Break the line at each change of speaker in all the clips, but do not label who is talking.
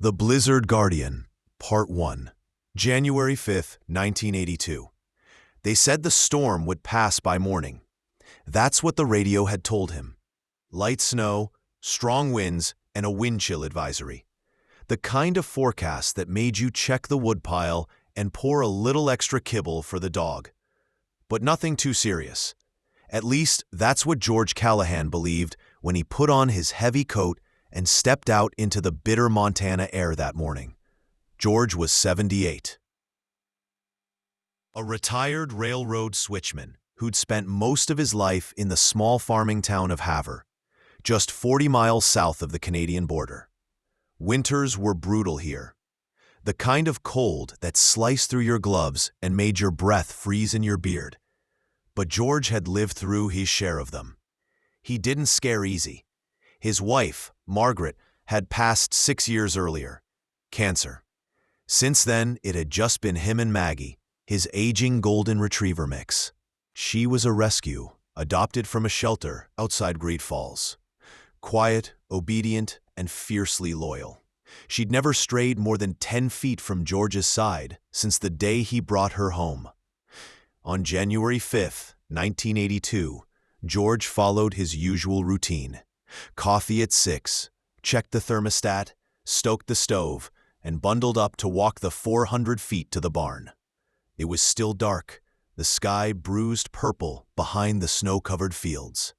The Blizzard Guardian, Part 1. January 5, 1982. They said the storm would pass by morning. That's what the radio had told him. Light snow, strong winds, and a wind chill advisory. The kind of forecast that made you check the woodpile and pour a little extra kibble for the dog. But nothing too serious. At least, that's what George Callahan believed when he put on his heavy coat and stepped out into the bitter Montana air that morning. George was 78. A retired railroad switchman who'd spent most of his life in the small farming town of Havre, just 40 miles south of the Canadian border. Winters were brutal here. The kind of cold that sliced through your gloves and made your breath freeze in your beard. But George had lived through his share of them. He didn't scare easy. His wife, Margaret, had passed 6 years earlier. Cancer. Since then, it had just been him and Maggie, his aging golden retriever mix. She was a rescue, adopted from a shelter outside Great Falls. Quiet, obedient, and fiercely loyal. She'd never strayed more than 10 feet from George's side since the day he brought her home. On January 5, 1982, George followed his usual routine. Coffee at 6, checked the thermostat, stoked the stove, and bundled up to walk the 400 feet to the barn. It was still dark, the sky bruised purple behind the snow-covered fields.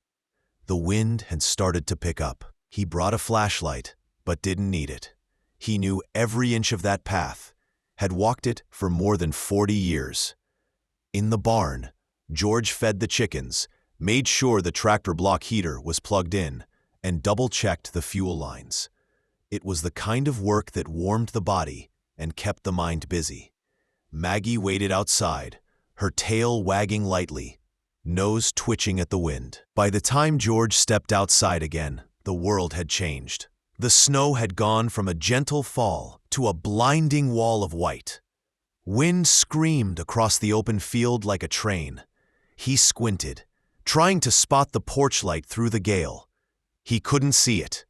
The wind had started to pick up. He brought a flashlight, but didn't need it. He knew every inch of that path, had walked it for more than 40 years. In the barn, George fed the chickens, made sure the tractor block heater was plugged in, and double-checked the fuel lines. It was the kind of work that warmed the body and kept the mind busy. Maggie waited outside, her tail wagging lightly, nose twitching at the wind. By the time George stepped outside again, the world had changed. The snow had gone from a gentle fall to a blinding wall of white. Wind screamed across the open field like a train. He squinted, trying to spot the porch light through the gale. He couldn't see it.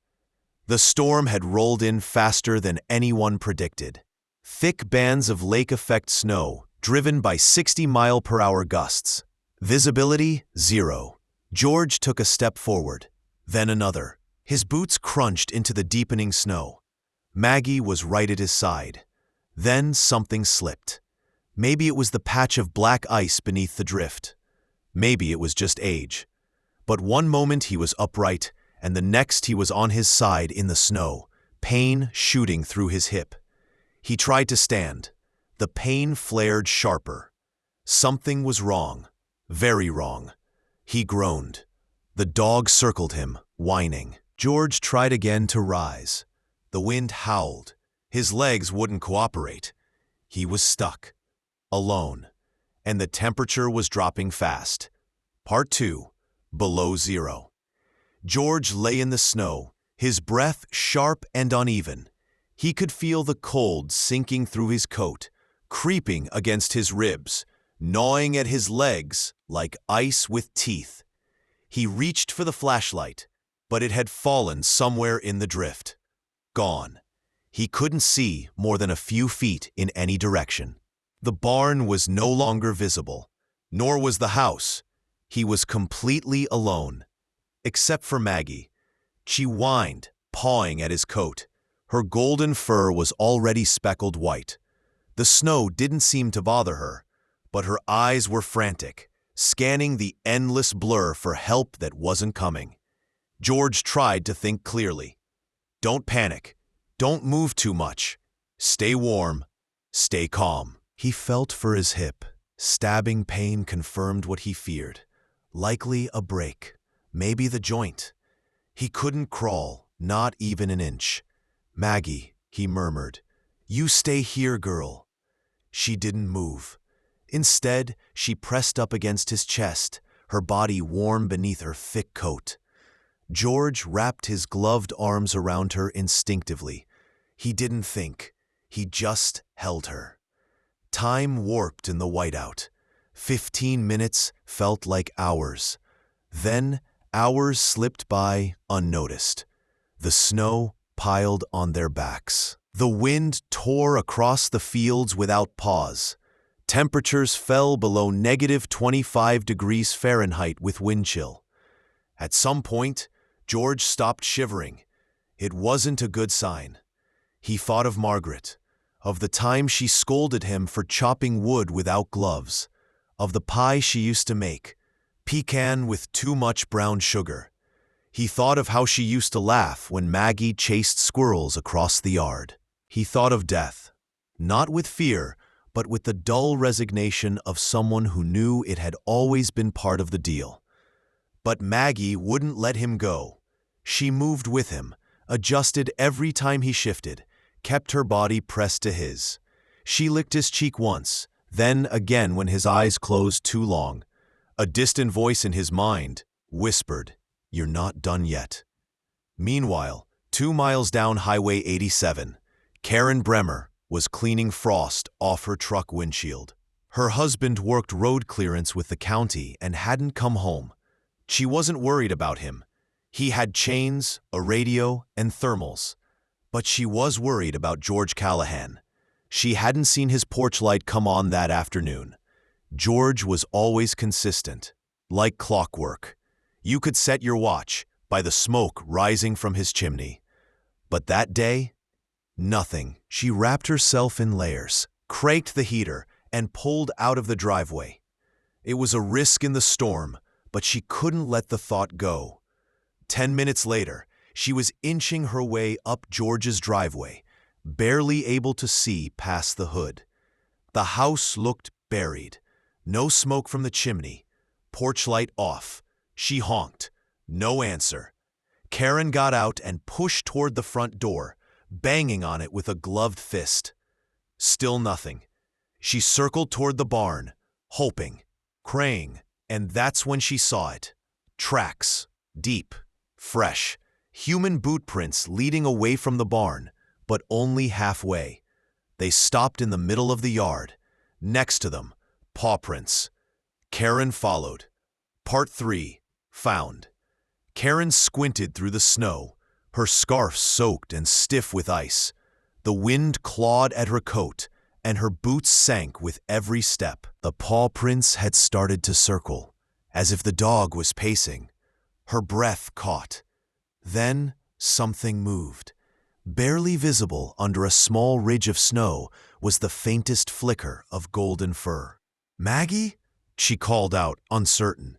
The storm had rolled in faster than anyone predicted. Thick bands of lake-effect snow, driven by 60-mile-per-hour gusts. Visibility, 0. George took a step forward, then another. His boots crunched into the deepening snow. Maggie was right at his side. Then something slipped. Maybe it was the patch of black ice beneath the drift. Maybe it was just age. But one moment he was upright, and the next he was on his side in the snow, pain shooting through his hip. He tried to stand. The pain flared sharper. Something was wrong. Very wrong. He groaned. The dog circled him, whining. George tried again to rise. The wind howled. His legs wouldn't cooperate. He was stuck. Alone. And the temperature was dropping fast. Part 2. Below 0. George lay in the snow, his breath sharp and uneven. He could feel the cold sinking through his coat, creeping against his ribs, gnawing at his legs like ice with teeth. He reached for the flashlight, but it had fallen somewhere in the drift. Gone. He couldn't see more than a few feet in any direction. The barn was no longer visible, nor was the house. He was completely alone. Except for Maggie. She whined, pawing at his coat. Her golden fur was already speckled white. The snow didn't seem to bother her, but her eyes were frantic, scanning the endless blur for help that wasn't coming. George tried to think clearly. Don't panic. Don't move too much. Stay warm. Stay calm. He felt for his hip. Stabbing pain confirmed what he feared. Likely a break. Maybe the joint. He couldn't crawl, not even an inch. Maggie, he murmured, you stay here, girl. She didn't move. Instead, she pressed up against his chest, her body warm beneath her thick coat. George wrapped his gloved arms around her instinctively. He didn't think. He just held her. Time warped in the whiteout. 15 minutes felt like hours. Then, hours slipped by unnoticed. The snow piled on their backs. The wind tore across the fields without pause. Temperatures fell below -25 degrees Fahrenheit with wind chill. At some point, George stopped shivering. It wasn't a good sign. He thought of Margaret, of the time she scolded him for chopping wood without gloves, of the pie she used to make, pecan with too much brown sugar. He thought of how she used to laugh when Maggie chased squirrels across the yard. He thought of death, not with fear, but with the dull resignation of someone who knew it had always been part of the deal. But Maggie wouldn't let him go. She moved with him, adjusted every time he shifted, kept her body pressed to his. She licked his cheek once, then again when his eyes closed too long. A distant voice in his mind whispered, "You're not done yet." Meanwhile, 2 miles down Highway 87, Karen Bremer was cleaning frost off her truck windshield. Her husband worked road clearance with the county and hadn't come home. She wasn't worried about him. He had chains, a radio, and thermals. But she was worried about George Callahan. She hadn't seen his porch light come on that afternoon. George was always consistent, like clockwork. You could set your watch by the smoke rising from his chimney. But that day, nothing. She wrapped herself in layers, cranked the heater, and pulled out of the driveway. It was a risk in the storm, but she couldn't let the thought go. 10 minutes later, she was inching her way up George's driveway, barely able to see past the hood. The house looked buried. No smoke from the chimney. Porch light off. She honked. No answer. Karen got out and pushed toward the front door, banging on it with a gloved fist. Still nothing. She circled toward the barn, hoping, praying, and that's when she saw it. Tracks. Deep. Fresh. Human boot prints leading away from the barn, but only halfway. They stopped in the middle of the yard. Next to them, paw prints. Karen followed. Part 3. Found. Karen squinted through the snow, her scarf soaked and stiff with ice. The wind clawed at her coat, and her boots sank with every step. The paw prints had started to circle, as if the dog was pacing. Her breath caught. Then something moved. Barely visible under a small ridge of snow was the faintest flicker of golden fur. "Maggie?" she called out, uncertain.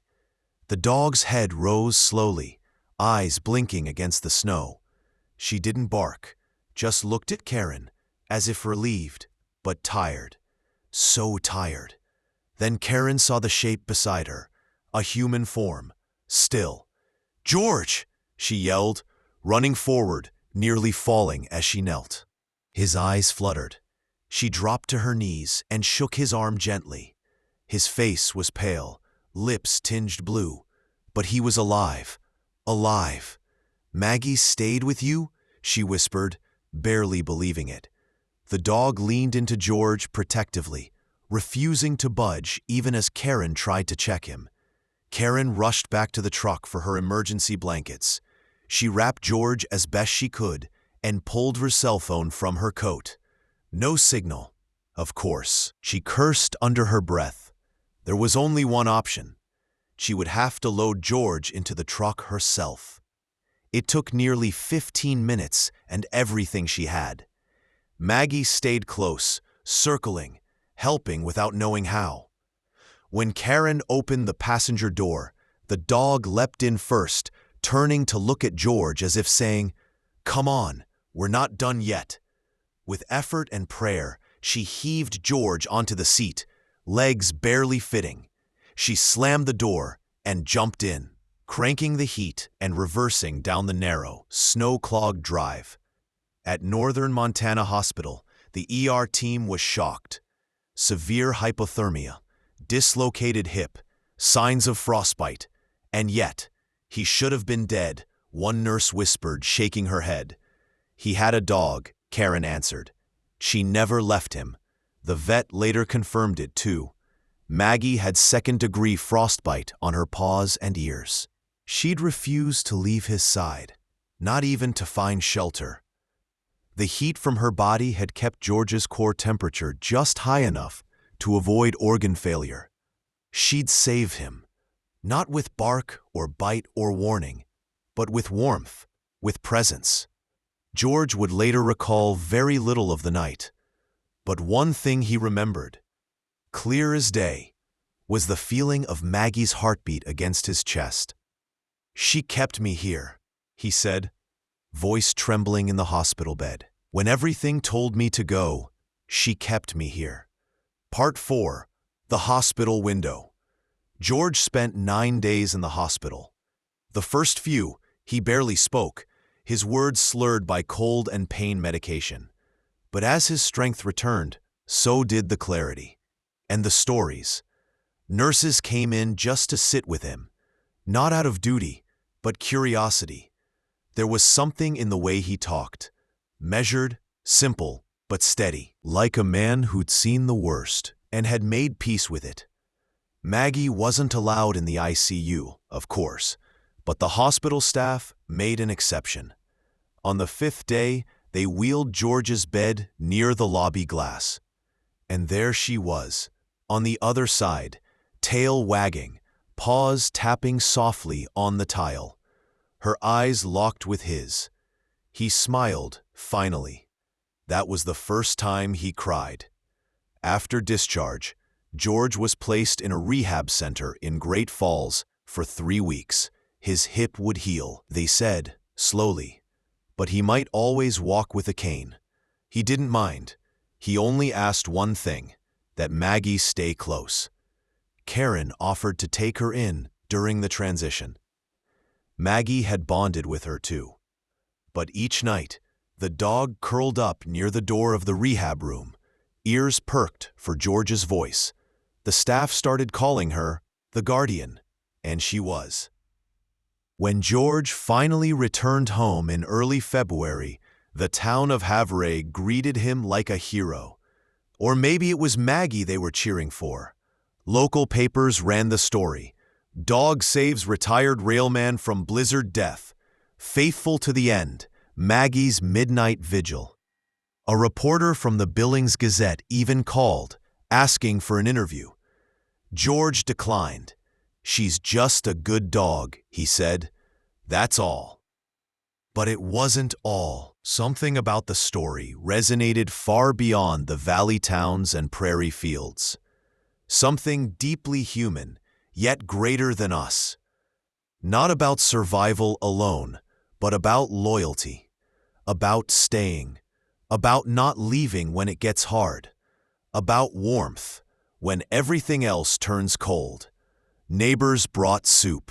The dog's head rose slowly, eyes blinking against the snow. She didn't bark, just looked at Karen, as if relieved, but tired. So tired. Then Karen saw the shape beside her, a human form, still. "George!" she yelled, running forward, nearly falling as she knelt. His eyes fluttered. She dropped to her knees and shook his arm gently. His face was pale, lips tinged blue, but he was alive. Alive. "Maggie stayed with you?" she whispered, barely believing it. The dog leaned into George protectively, refusing to budge even as Karen tried to check him. Karen rushed back to the truck for her emergency blankets. She wrapped George as best she could and pulled her cell phone from her coat. No signal. Of course, she cursed under her breath. There was only one option. She would have to load George into the truck herself. It took nearly 15 minutes and everything she had. Maggie stayed close, circling, helping without knowing how. When Karen opened the passenger door, the dog leapt in first, turning to look at George as if saying, "Come on, we're not done yet." With effort and prayer, she heaved George onto the seat, legs barely fitting. She slammed the door and jumped in, cranking the heat and reversing down the narrow, snow-clogged drive. At Northern Montana Hospital, the ER team was shocked. Severe hypothermia, dislocated hip, signs of frostbite, and yet, he should have been dead, one nurse whispered, shaking her head. "He had a dog," Karen answered. "She never left him." The vet later confirmed it, too. Maggie had second-degree frostbite on her paws and ears. She'd refused to leave his side, not even to find shelter. The heat from her body had kept George's core temperature just high enough to avoid organ failure. She'd save him, not with bark or bite or warning, but with warmth, with presence. George would later recall very little of the night, but one thing he remembered, clear as day, was the feeling of Maggie's heartbeat against his chest. "She kept me here," he said, voice trembling in the hospital bed. "When everything told me to go, she kept me here." Part 4. The Hospital Window. George spent 9 days in the hospital. The first few, he barely spoke, his words slurred by cold and pain medication. But as his strength returned, so did the clarity. And the stories. Nurses came in just to sit with him, not out of duty, but curiosity. There was something in the way he talked, measured, simple, but steady, like a man who'd seen the worst and had made peace with it. Maggie wasn't allowed in the ICU, of course, but the hospital staff made an exception. On the 5th day, they wheeled George's bed near the lobby glass. And there she was, on the other side, tail wagging, paws tapping softly on the tile. Her eyes locked with his. He smiled, finally. That was the first time he cried. After discharge, George was placed in a rehab center in Great Falls for 3 weeks. His hip would heal, they said, slowly. But he might always walk with a cane. He didn't mind. He only asked one thing, that Maggie stay close. Karen offered to take her in during the transition. Maggie had bonded with her too. But each night, the dog curled up near the door of the rehab room, ears perked for George's voice. The staff started calling her the guardian, and she was. When George finally returned home in early February, the town of Havre greeted him like a hero. Or maybe it was Maggie they were cheering for. Local papers ran the story. Dog saves retired railman from blizzard death. Faithful to the end, Maggie's midnight vigil. A reporter from the Billings Gazette even called, asking for an interview. George declined. "She's just a good dog," he said. "That's all." But it wasn't all. Something about the story resonated far beyond the valley towns and prairie fields. Something deeply human, yet greater than us. Not about survival alone, but about loyalty, about staying, about not leaving when it gets hard, about warmth when everything else turns cold. Neighbors brought soup,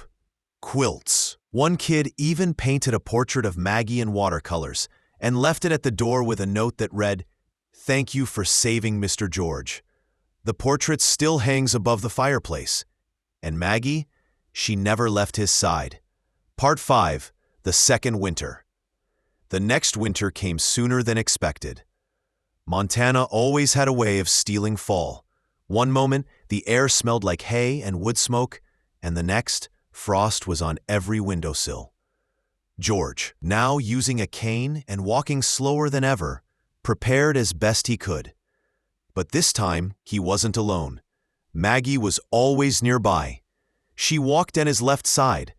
quilts. One kid even painted a portrait of Maggie in watercolors and left it at the door with a note that read, "Thank you for saving Mr. George." The portrait still hangs above the fireplace. And Maggie, she never left his side. Part 5. The Second Winter. The next winter came sooner than expected. Montana always had a way of stealing fall. One moment, the air smelled like hay and wood smoke, and the next, frost was on every windowsill. George, now using a cane and walking slower than ever, prepared as best he could. But this time, he wasn't alone. Maggie was always nearby. She walked at his left side,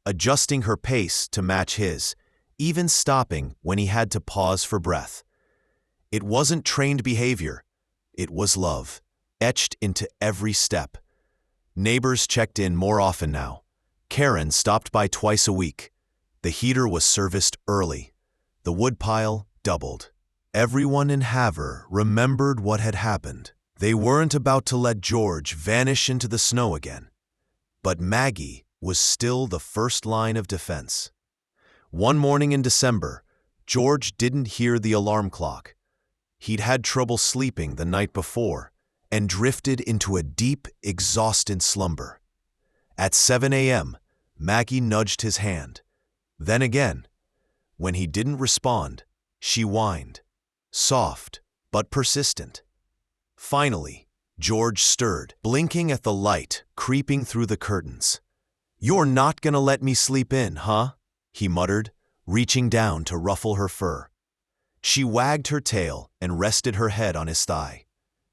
adjusting her pace to match his, even stopping when he had to pause for breath. It wasn't trained behavior. It was love, etched into every step. Neighbors checked in more often now. Karen stopped by twice a week. The heater was serviced early. The woodpile doubled. Everyone in Havre remembered what had happened. They weren't about to let George vanish into the snow again. But Maggie was still the first line of defense. One morning in December, George didn't hear the alarm clock. He'd had trouble sleeping the night before and drifted into a deep, exhausted slumber. At 7 a.m., Maggie nudged his hand. Then again. When he didn't respond, she whined. Soft, but persistent. Finally, George stirred, blinking at the light creeping through the curtains. "You're not gonna let me sleep in, huh?" he muttered, reaching down to ruffle her fur. She wagged her tail and rested her head on his thigh.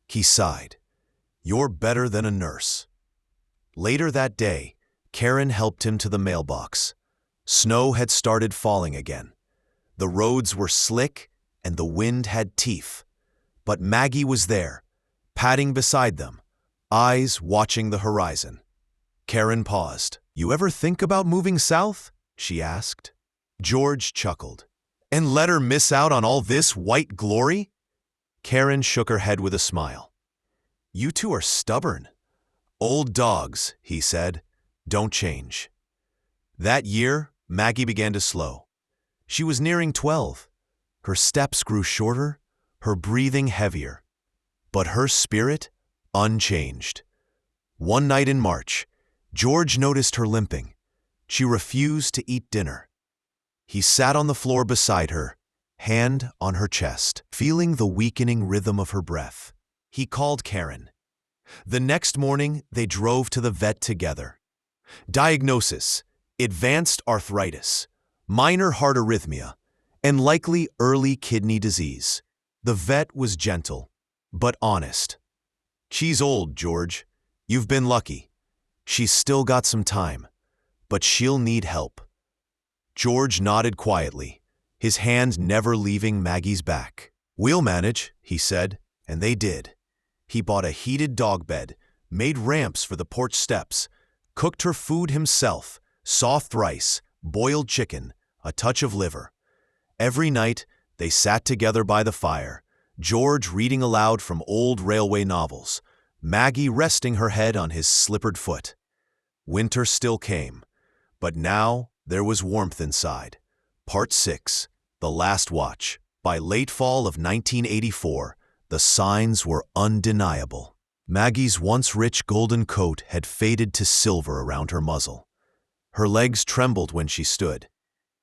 He sighed. "You're better than a nurse." Later that day, Karen helped him to the mailbox. Snow had started falling again. The roads were slick and the wind had teeth. But Maggie was there, padding beside them, eyes watching the horizon. Karen paused. "You ever think about moving south?" she asked. George chuckled. "And let her miss out on all this white glory?" Karen shook her head with a smile. "You two are stubborn. Old dogs," he said, "don't change." That year, Maggie began to slow. She was nearing 12. Her steps grew shorter, her breathing heavier. But her spirit, unchanged. One night in March, George noticed her limping. She refused to eat dinner. He sat on the floor beside her, hand on her chest, feeling the weakening rhythm of her breath. He called Karen. The next morning, they drove to the vet together. Diagnosis: advanced arthritis, minor heart arrhythmia, and likely early kidney disease. The vet was gentle, but honest. "She's old, George. You've been lucky. She's still got some time, but she'll need help." George nodded quietly, his hand never leaving Maggie's back. "We'll manage," he said, and they did. He bought a heated dog bed, made ramps for the porch steps, cooked her food himself, soft rice, boiled chicken, a touch of liver. Every night, they sat together by the fire, George reading aloud from old railway novels, Maggie resting her head on his slippered foot. Winter still came, but now there was warmth inside. Part 6, The Last Watch. By late fall of 1984, the signs were undeniable. Maggie's once rich golden coat had faded to silver around her muzzle. Her legs trembled when she stood.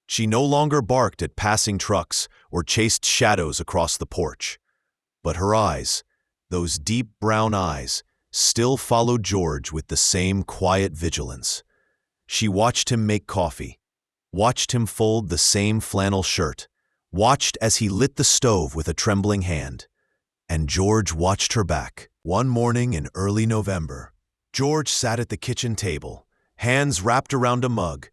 She no longer barked at passing trucks or chased shadows across the porch. But her eyes, those deep brown eyes, still followed George with the same quiet vigilance. She watched him make coffee, watched him fold the same flannel shirt, watched as he lit the stove with a trembling hand. And George watched her back. One morning in early November, George sat at the kitchen table, hands wrapped around a mug.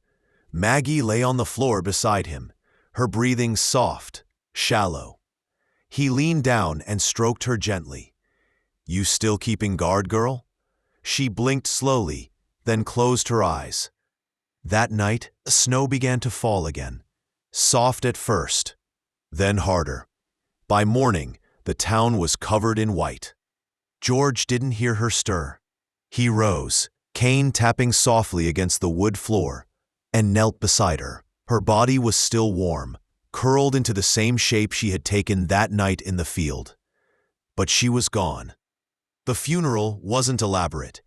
Maggie lay on the floor beside him, her breathing soft, shallow. He leaned down and stroked her gently. "You still keeping guard, girl?" She blinked slowly, then closed her eyes. That night, snow began to fall again, soft at first, then harder. By morning, the town was covered in white. George didn't hear her stir. He rose, cane tapping softly against the wood floor, and knelt beside her. Her body was still warm, curled into the same shape she had taken that night in the field. But she was gone. The funeral wasn't elaborate.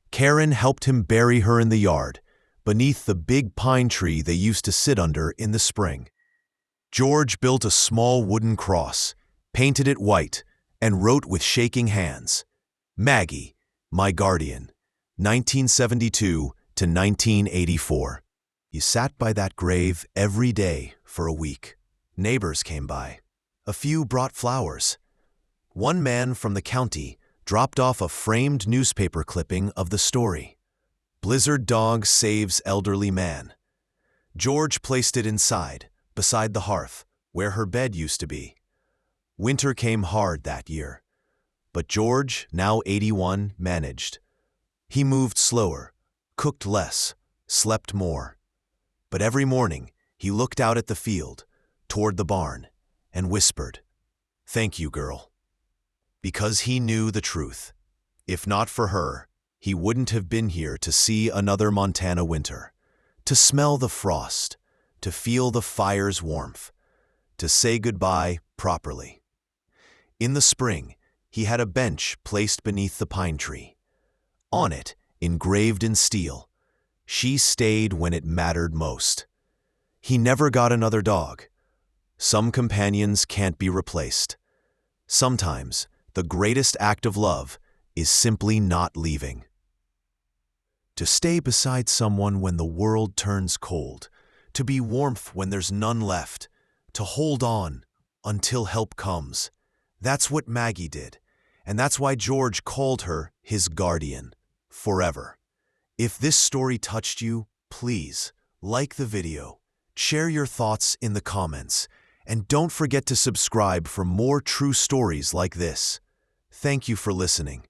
Karen helped him bury her in the yard, beneath the big pine tree they used to sit under in the spring. George built a small wooden cross, painted it white, and wrote with shaking hands, "Maggie, my guardian, 1972 to 1984. He sat by that grave every day for a week. Neighbors came by. A few brought flowers. One man from the county dropped off a framed newspaper clipping of the story. Blizzard dog saves elderly man. George placed it inside, beside the hearth, where her bed used to be. Winter came hard that year. But George, now 81, managed. He moved slower, cooked less, slept more. But every morning, he looked out at the field, toward the barn, and whispered, "Thank you, girl." Because he knew the truth. If not for her, he wouldn't have been here to see another Montana winter, to smell the frost, to feel the fire's warmth, to say goodbye properly. In the spring, he had a bench placed beneath the pine tree. On it, engraved in steel, "She stayed when it mattered most." He never got another dog. Some companions can't be replaced. Sometimes, the greatest act of love is simply not leaving. To stay beside someone when the world turns cold, to be warmth when there's none left, to hold on until help comes. That's what Maggie did, and that's why George called her his guardian forever. If this story touched you, please like the video, share your thoughts in the comments, and don't forget to subscribe for more true stories like this. Thank you for listening.